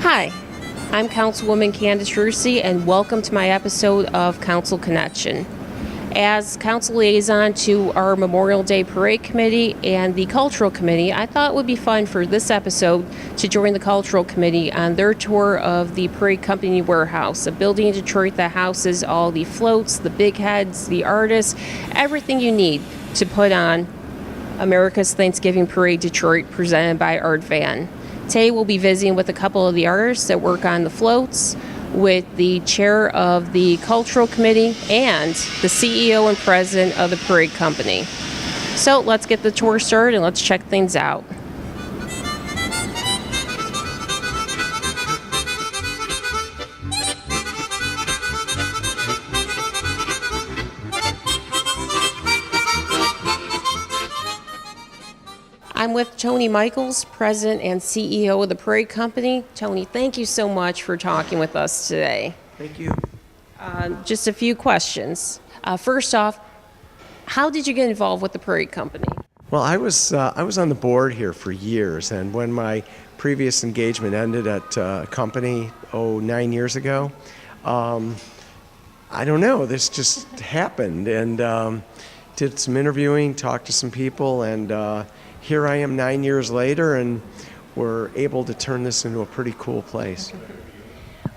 Hi, I'm Councilwoman Candice Rusie, and welcome to my episode of Council Connection. As council liaison to our Memorial Day Parade Committee and the Cultural Committee, I thought it would be fun for this episode to join the Cultural Committee on their tour of the Parade Company Warehouse, a building in Detroit that houses all the floats, the big heads, the artists, everything you need to put on America's Thanksgiving Parade Detroit, presented by Art Van. Today we'll be visiting with a couple of the artists that work on the floats, with the chair of the Cultural Committee and the CEO and president of the Parade Company. So let's get the tour started and let's check things out. I'm with Tony Michaels, President and CEO of the Parade Company. Tony, thank you so much for talking with us today. Thank you. Just a few questions. First off, how did you get involved with the Parade Company? Well, I was on the board here for years, and when my previous engagement ended at a company 9 years ago, I don't know, this just happened, and did some interviewing, talked to some people, and here I am 9 years later, and we're able to turn this into a pretty cool place.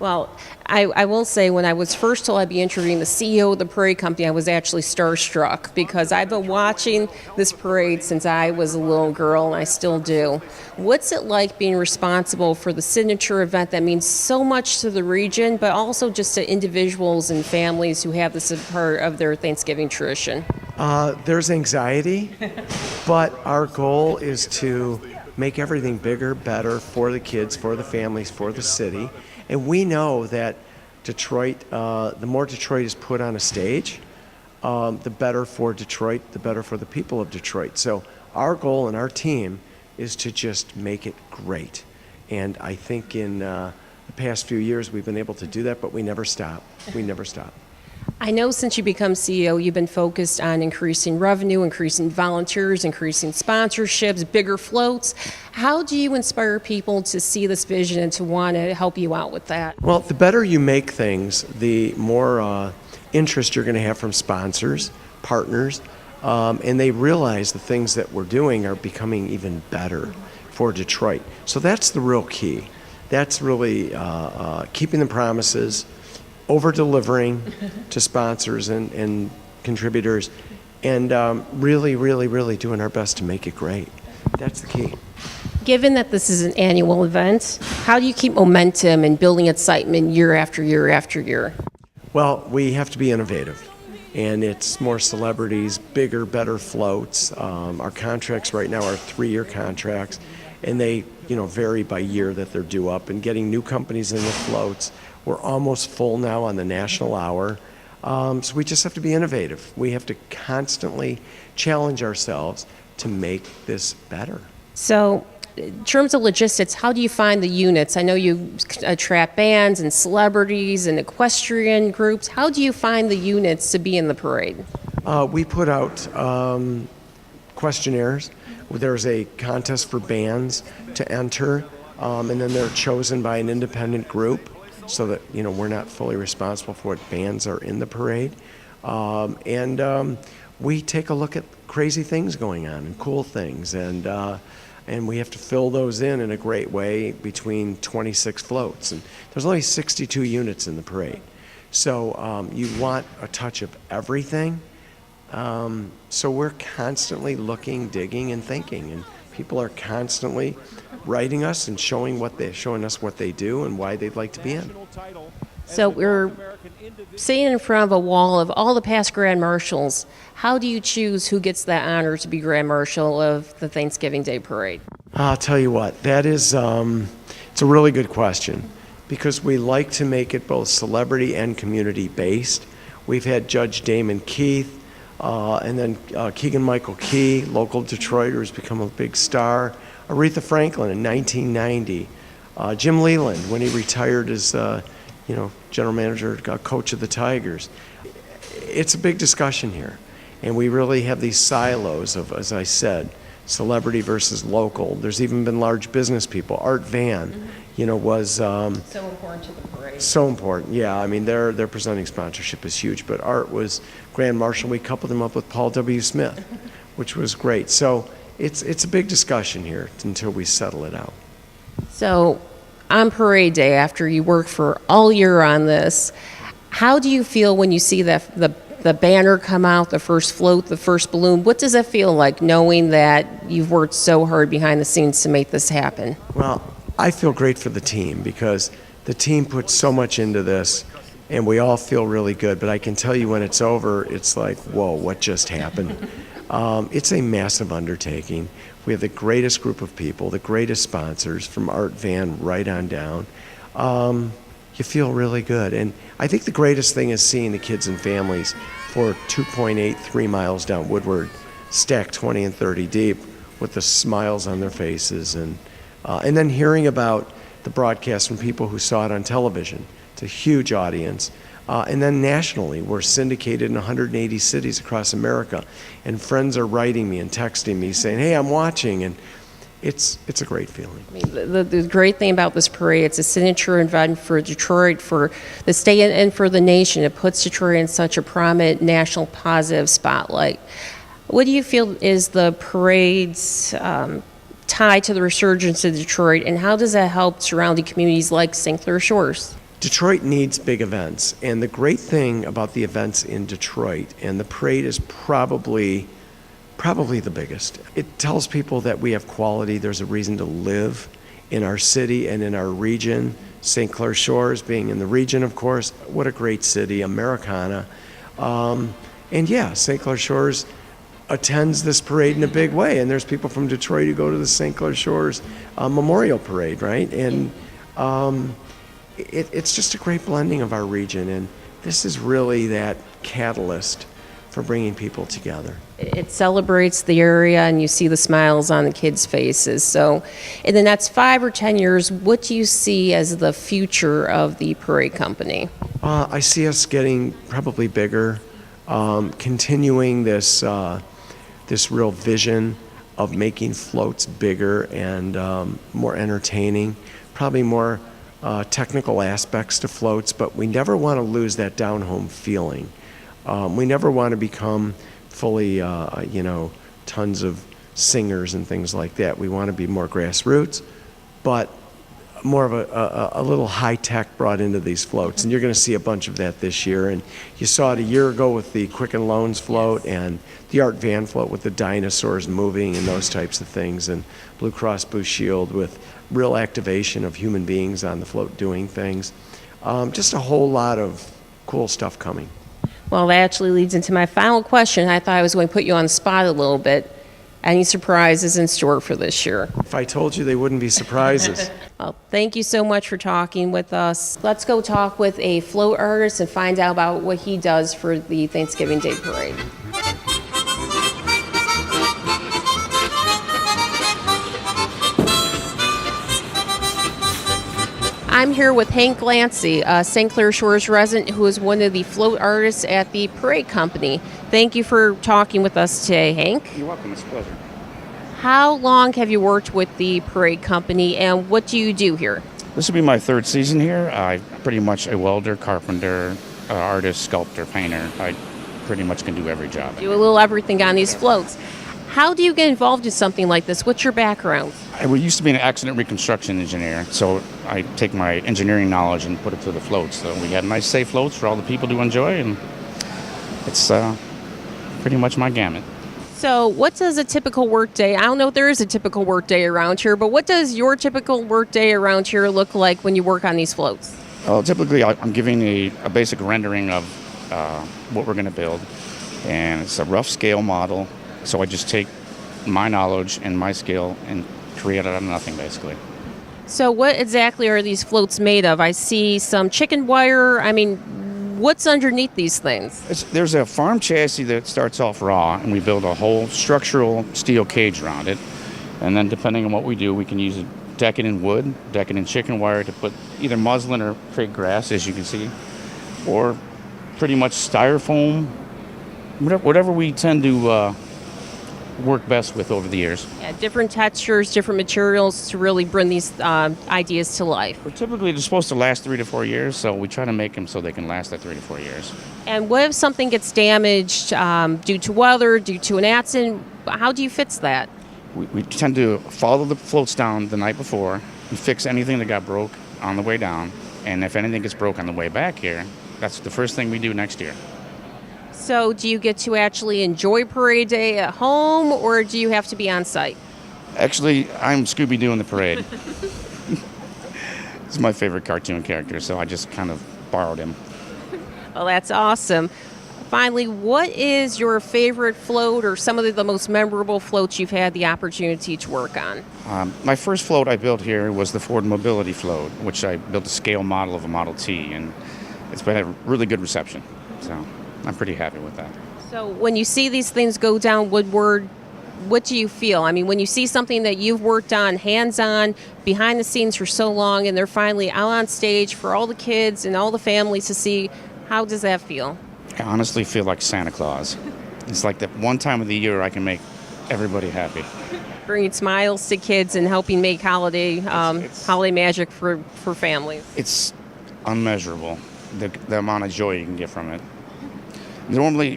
Well, I will say, when I was first told I'd be interviewing the CEO of the Parade Company, I was actually starstruck, because I've been watching this parade since I was a little girl, and I still do. What's it like being responsible for the signature event that means so much to the region, but also just to individuals and families who have this as part of their Thanksgiving tradition? There's anxiety, but our goal is to make everything bigger, better for the kids, for the families, for the city. And we know that Detroit, the more Detroit is put on a stage, the better for Detroit, the better for the people of Detroit. So our goal and our team is to just make it great. And I think in the past few years we've been able to do that, but we never stop. We never stop. I know since you become CEO, you've been focused on increasing revenue, increasing volunteers, increasing sponsorships, bigger floats. How do you inspire people to see this vision and to want to help you out with that? Well, the better you make things, the more interest you're going to have from sponsors, partners, and they realize the things that we're doing are becoming even better for Detroit. So that's the real key. That's really keeping the promises, over-delivering to sponsors and contributors, and really doing our best to make it great. That's the key. Given that this is an annual event, how do you keep momentum and building excitement year after year after year? Well, we have to be innovative, and it's more celebrities, bigger, better floats. Our contracts right now are 3-year contracts, and they vary by year that they're due up, and getting new companies in the floats. We're almost full now on the national hour. So we just have to be innovative. We have to constantly challenge ourselves to make this better. So in terms of logistics, how do you find the units? I know you attract bands and celebrities and equestrian groups. How do you find the units to be in the parade? We put out questionnaires. There's a contest for bands to enter, and then they're chosen by an independent group, so that we're not fully responsible for what bands are in the parade. And we take a look at crazy things going on and cool things, and we have to fill those in a great way between 26 floats. And there's only 62 units in the parade. So you want a touch of everything. So we're constantly looking, digging, and thinking, and people are constantly writing us and showing us what they do and why they'd like to be in. So we're sitting in front of a wall of all the past Grand Marshals. How do you choose who gets that honor to be Grand Marshal of the Thanksgiving Day Parade? I'll tell you what, that is it's a really good question, because we like to make it both celebrity and community based. We've had Judge Damon Keith, and then Keegan-Michael Key, local Detroiter, who's become a big star. Aretha Franklin in 1990. Jim Leland, when he retired as general manager, coach of the Tigers. It's a big discussion here, and we really have these silos of, as I said, celebrity versus local. There's even been large business people. Art Van, was So important to the parade. so important. Yeah, I mean, their presenting sponsorship is huge, but Art was Grand Marshal. We coupled him up with Paul W. Smith, which was great. So it's a big discussion here until we settle it out. So on parade day, after you work for all year on this, how do you feel when you see the banner come out, the first float, the first balloon? What does it feel like knowing that you've worked so hard behind the scenes to make this happen? Well, I feel great for the team because the team puts so much into this, and we all feel really good. But I can tell you when it's over, it's like, whoa, what just happened? It's a massive undertaking. We have the greatest group of people, the greatest sponsors, from Art Van right on down. You feel really good. And I think the greatest thing is seeing the kids and families for 2.83 miles down Woodward, stacked 20 and 30 deep with the smiles on their faces. And then hearing about the broadcast from people who saw it on television. It's a huge audience. And then nationally, we're syndicated in 180 cities across America. And friends are writing me and texting me saying, hey, I'm watching. And it's a great feeling. I mean, the great thing about this parade, it's a signature event for Detroit, for the state, and for the nation. It puts Detroit in such a prominent national positive spotlight. What do you feel is the parade's tie to the resurgence of Detroit, and how does that help surrounding communities like St. Clair Shores? Detroit needs big events, and the great thing about the events in Detroit, and the parade is probably the biggest. It tells people that we have quality. There's a reason to live in our city and in our region. St. Clair Shores being in the region, of course. What a great city, Americana. And yeah, St. Clair Shores attends this parade in a big way, and there's people from Detroit who go to the St. Clair Shores Memorial Parade, right? And it's just a great blending of our region, and this is really that catalyst for bringing people together. It celebrates the area, and you see the smiles on the kids' faces. So in the next 5 or 10 years, what do you see as the future of the parade company? I see us getting probably bigger, continuing this real vision of making floats bigger and more entertaining, probably more technical aspects to floats, but we never want to lose that down-home feeling. We never want to become fully, tons of singers and things like that. We want to be more grassroots, but more of a little high-tech brought into these floats. And you're going to see a bunch of that this year. And you saw it a year ago with the Quicken Loans float and the Art Van float with the dinosaurs moving and those types of things, and Blue Cross Blue Shield with real activation of human beings on the float doing things. Just a whole lot of cool stuff coming. Well, that actually leads into my final question. I thought I was going to put you on the spot a little bit. Any surprises in store for this year? If I told you, they wouldn't be surprises. Well, thank you so much for talking with us. Let's go talk with a float artist and find out about what he does for the Thanksgiving Day Parade. I'm here with Hank Clancy, a St. Clair Shores resident who is one of the float artists at the parade company. Thank you for talking with us today, Hank. You're welcome. It's a pleasure. How long have you worked with the parade company, and what do you do here? This will be my third season here. I'm pretty much a welder, carpenter, artist, sculptor, painter. I pretty much can do every job. Do a little everything on these floats. How do you get involved in something like this? What's your background? I used to be an accident reconstruction engineer, so I take my engineering knowledge and put it to the floats. So we had nice, safe floats for all the people to enjoy, and it's pretty much my gamut. So what does a typical work day, I don't know if there is a typical work day around here, but what does your typical work day around here look like when you work on these floats? Well, typically I'm giving a basic rendering of what we're going to build, and it's a rough scale model, so I just take my knowledge and my skill and create it out of nothing, basically. So what exactly are these floats made of? I see some chicken wire. I mean, what's underneath these things? There's a farm chassis that starts off raw, and we build a whole structural steel cage around it. And then depending on what we do, we can use deck it in wood, deck it in chicken wire to put either muslin or fake grass, as you can see, or pretty much styrofoam, whatever we tend to worked best with over the years. Yeah, different textures, different materials to really bring these ideas to life. But typically, they're supposed to last 3 to 4 years, so we try to make them so they can last that 3 to 4 years. And what if something gets damaged due to weather, due to an accident? How do you fix that? We tend to follow the floats down the night before and fix anything that got broke on the way down. And if anything gets broke on the way back here, that's the first thing we do next year. So do you get to actually enjoy parade day at home, or do you have to be on site? Actually, I'm Scooby-Doo in the parade. He's my favorite cartoon character, so I just kind of borrowed him. Well, that's awesome. Finally, what is your favorite float or some of the most memorable floats you've had the opportunity to work on? My first float I built here was the Ford Mobility float, which I built a scale model of a Model T, and it's been a really good reception. So I'm pretty happy with that. So when you see these things go down Woodward, what do you feel? I mean, when you see something that you've worked on, hands-on, behind the scenes for so long, and they're finally out on stage for all the kids and all the families to see, how does that feel? I honestly feel like Santa Claus. It's like that one time of the year I can make everybody happy. Bringing smiles to kids and helping make holiday magic for families. It's unmeasurable, the amount of joy you can get from it. Normally,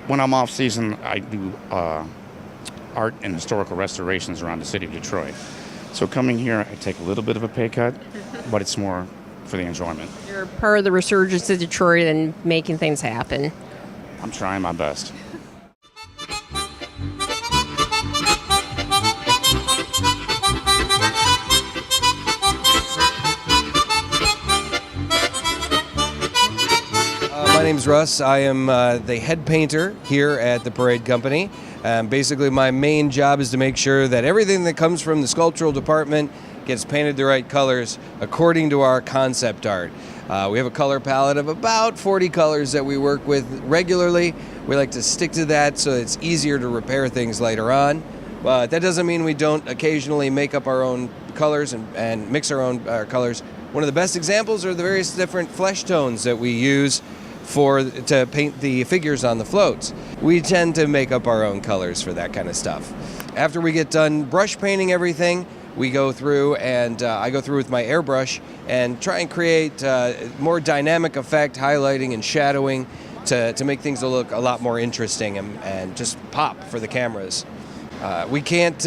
when I'm off season, I do art and historical restorations around the city of Detroit. So coming here, I take a little bit of a pay cut, but it's more for the enjoyment. You're part of the resurgence of Detroit and making things happen. I'm trying my best. My name's Russ. I am the head painter here at the Parade Company. Basically, my main job is to make sure that everything that comes from the sculptural department gets painted the right colors according to our concept art. We have a color palette of about 40 colors that we work with regularly. We like to stick to that so it's easier to repair things later on. But that doesn't mean we don't occasionally make up our own colors and mix our own colors. One of the best examples are the various different flesh tones that we use to paint the figures on the floats. We tend to make up our own colors for that kind of stuff. After we get done brush painting everything, we go through and I go through with my airbrush and try and create more dynamic effect, highlighting and shadowing to make things look a lot more interesting and just pop for the cameras. We can't,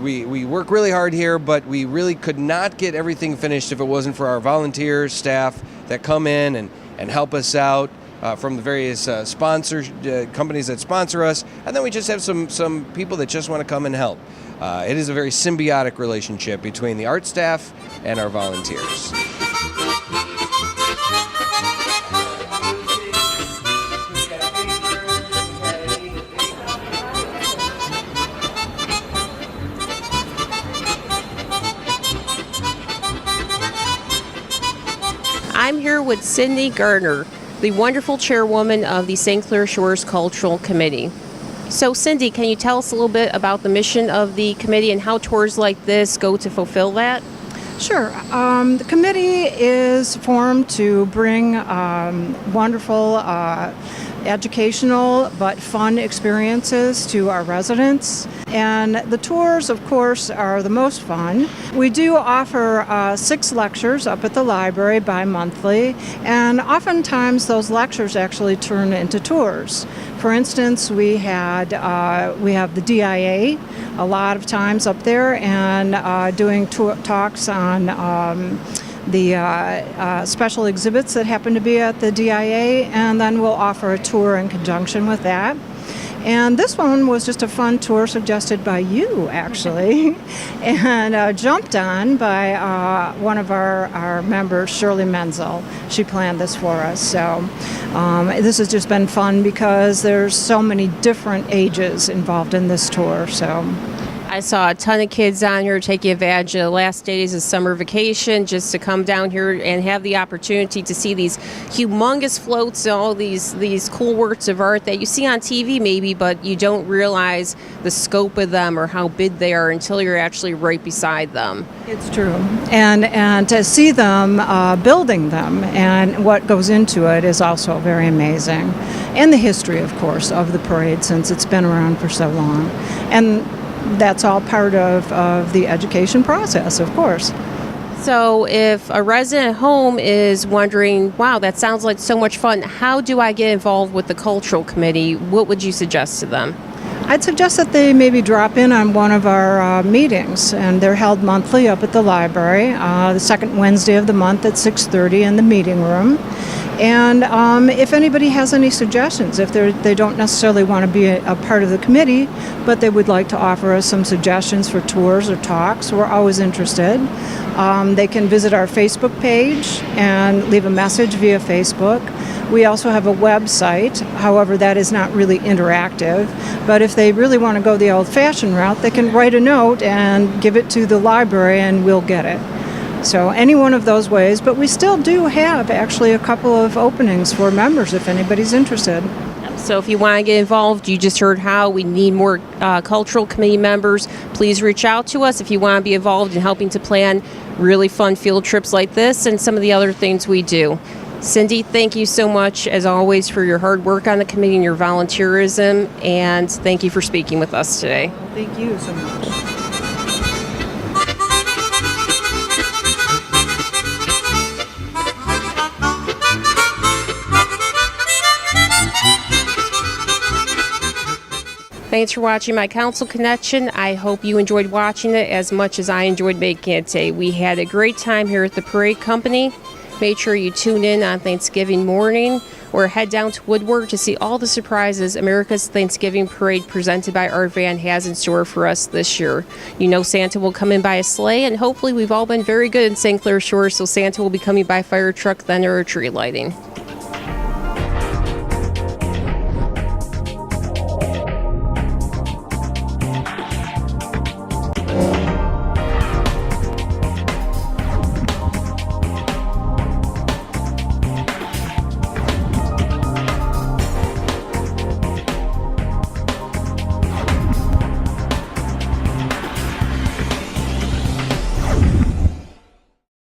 we work really hard here, but we really could not get everything finished if it wasn't for our volunteers, staff that come in and help us out from the various companies that sponsor us. And then we just have some people that just want to come and help. It is a very symbiotic relationship between the art staff and our volunteers. I'm here with Cindy Gardner, the wonderful chairwoman of the St. Clair Shores Cultural Committee. So Cindy, can you tell us a little bit about the mission of the committee and how tours like this go to fulfill that? Sure. The committee is formed to bring wonderful educational but fun experiences to our residents. And the tours, of course, are the most fun. We do offer 6 lectures up at the library bi-monthly, and oftentimes those lectures actually turn into tours. For instance, we have the DIA a lot of times up there and doing talks on the special exhibits that happen to be at the DIA, and then we'll offer a tour in conjunction with that. And this one was just a fun tour suggested by you, actually, and jumped on by one of our members, Shirley Menzel. She planned this for us. So this has just been fun because there's so many different ages involved in this tour. So I saw a ton of kids on here taking advantage of the last days of summer vacation just to come down here and have the opportunity to see these humongous floats and all these cool works of art that you see on TV maybe, but you don't realize the scope of them or how big they are until you're actually right beside them. It's true. And to see them building them and what goes into it is also very amazing. And the history, of course, of the parade since it's been around for so long. And that's all part of the education process, of course. So if a resident at home is wondering, wow, that sounds like so much fun, how do I get involved with the cultural committee? What would you suggest to them? I'd suggest that they maybe drop in on one of our meetings, and they're held monthly up at the library, the second Wednesday of the month at 6:30 in the meeting room. And if anybody has any suggestions, if they don't necessarily want to be a part of the committee, but they would like to offer us some suggestions for tours or talks, we're always interested. They can visit our Facebook page and leave a message via Facebook. We also have a website, however, that is not really interactive. But if they really want to go the old-fashioned route, they can write a note and give it to the library and we'll get it. So any one of those ways, but we still do have actually a couple of openings for members if anybody's interested. So if you want to get involved, you just heard how we need more cultural committee members. Please reach out to us if you want to be involved in helping to plan really fun field trips like this and some of the other things we do. Cindy, thank you so much, as always, for your hard work on the committee and your volunteerism, and thank you for speaking with us today. Well, thank you so much. Thanks for watching my Council Connection. I hope you enjoyed watching it as much as I enjoyed making it today. We had a great time here at the Parade Company. Make sure you tune in on Thanksgiving morning or head down to Woodward to see all the surprises America's Thanksgiving Parade presented by Art Van has in store for us this year. You know Santa will come in by a sleigh, and hopefully we've all been very good in St. Clair Shores, so Santa will be coming by fire truck, then or tree lighting.